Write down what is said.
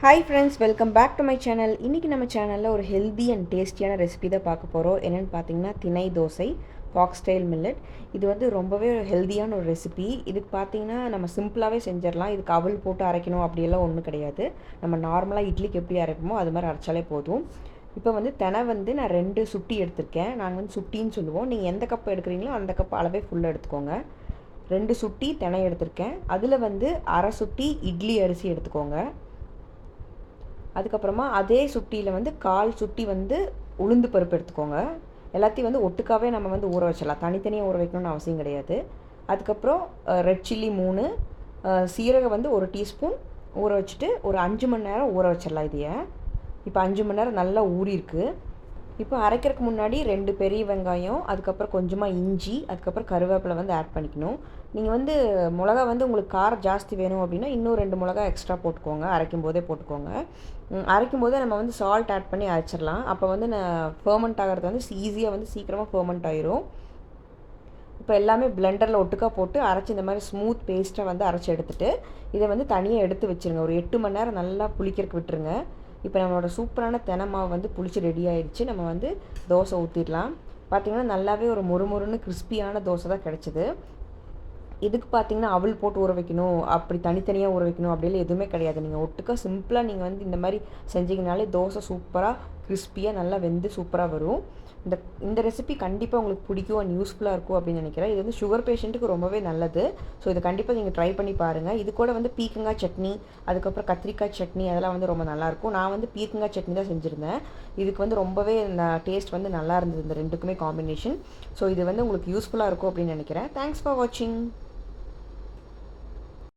Hi friends, welcome back to my channel. இன்றைக்கி நம்ம சேனலில் ஒரு ஹெல்தி அண்ட் டேஸ்டியான ரெசிபி தான் பார்க்க போகிறோம். என்னென்னு பார்த்தீங்கன்னா திணை தோசை, ஃபாக்ஸ்டைல் மில்லட். இது வந்து ரொம்பவே ஹெல்தியான ஒரு ரெசிபி. இதுக்கு பார்த்தீங்கன்னா நம்ம சிம்பிளாகவே செஞ்சிடலாம். இதுக்கு அவல் போட்டு அரைக்கணும் அப்படியெல்லாம் ஒன்றும் கிடையாது. நம்ம நார்மலாக இட்லிக்கு எப்படி அரைப்போமோ அது மாதிரி அரைச்சாலே போதும். இப்போ வந்து தினை வந்து நான் 2 சுட்டி எடுத்திருக்கேன். நாங்கள் வந்து சுட்டின்னு சொல்லுவோம். நீங்கள் எந்த கப் எடுக்கிறீங்களோ அந்த கப் அளவே ஃபுல்லாக எடுத்துக்கோங்க. 2 சுட்டி தினை எடுத்திருக்கேன். அதில் வந்து அரை சுட்டி இட்லி அரிசி எடுத்துக்கோங்க. அதுக்கப்புறமா அதே சுட்டியில் வந்து 1/4 சுட்டி வந்து உளுந்து பருப்பு எடுத்துக்கோங்க. எல்லாத்தையும் வந்து ஒட்டுக்காவே நம்ம வந்து ஊற வச்சிடலாம். தனித்தனியாக ஊற வைக்கணும்னு அவசியம் கிடையாது. அதுக்கப்புறம் ரெட் சில்லி 3, சீரகம் வந்து 1 டீஸ்பூன் ஊற வச்சுட்டு ஒரு 5 மணி நேரம் ஊற வச்சிடலாம். இதையை இப்போ 5 மணி நேரம் நல்லா ஊறிருக்கு. இப்போ அரைக்கிறதுக்கு முன்னாடி 2 பெரிய வெங்காயம், அதுக்கப்புறம் கொஞ்சமாக இஞ்சி, அதுக்கப்புறம் கருவேப்பிலை வந்து ஆட் பண்ணிக்கணும். நீங்கள் வந்து மிளகா வந்து உங்களுக்கு காரம் ஜாஸ்தி வேணும் அப்படின்னா இன்னும் 2 மிளகா எக்ஸ்ட்ரா போட்டுக்கோங்க. அரைக்கும் போதே போட்டுக்கோங்க. அரைக்கும் போதே நம்ம வந்து சால்ட் ஆட் பண்ணி அரைச்சிடலாம். அப்போ வந்து ஃபர்மெண்ட் ஆகிறது வந்து ஈஸியாக வந்து சீக்கிரமாக ஃபர்மெண்ட் ஆயிரும். இப்போ எல்லாமே பிளெண்டரில் ஒட்டுக்கா போட்டு அரைச்சி இந்த மாதிரி ஸ்மூத் பேஸ்ட்டாக வந்து அரைச்சி எடுத்துகிட்டு இதை வந்து தனியாக எடுத்து வச்சுருங்க. ஒரு 8 மணி நேரம் நல்லா புளிக்கிறதுக்கு விட்டுருங்க. இப்போ நம்மளோட சூப்பரான தினை மாவு வந்து புளிச்சு ரெடி ஆயிடுச்சு. நம்ம வந்து தோசை ஊற்றிடலாம். பார்த்திங்கன்னா நல்லாவே ஒரு மொறுமொறுன்னு கிறிஸ்பியான தோசை தான் கிடச்சிது. இதுக்கு பார்த்திங்கன்னா அவல் போட்டு ஊற வைக்கணும், அப்படி தனித்தனியாக ஊற வைக்கணும் அப்படிலாம் எதுவுமே கிடையாது. நீங்கள் ஒட்டுக்கா சிம்பிளாக நீங்கள் வந்து இந்த மாதிரி செஞ்சிங்கனாலே தோசை சூப்பராக கிறிஸ்பியாக நல்லா வெந்து சூப்பராக வரும். இந்த ரெசிபி கண்டிப்பாக உங்களுக்கு பிடிக்கும் அண்ட் யூஸ்ஃபுல்லாக இருக்கும் அப்படின்னு நினைக்கிறேன். இது வந்து சுகர் பேஷண்ட்டுக்கு ரொம்பவே நல்லது. ஸோ இதை கண்டிப்பாக நீங்கள் ட்ரை பண்ணி பாருங்கள். இது கூட வந்து பீக்கங்காய் சட்னி, அதுக்கப்புறம் கத்திரிக்காய் சட்னி அதெல்லாம் வந்து ரொம்ப நல்லாயிருக்கும். நான் வந்து பீக்கங்காய் சட்னி தான் செஞ்சுருந்தேன். இதுக்கு வந்து ரொம்பவே டேஸ்ட் வந்து நல்லா இருந்தது இந்த ரெண்டுக்குமே காம்பினேஷன். ஸோ இது வந்து உங்களுக்கு யூஸ்ஃபுல்லாக இருக்கும் அப்படின்னு நினைக்கிறேன். தேங்க்ஸ் ஃபார் வாட்சிங்.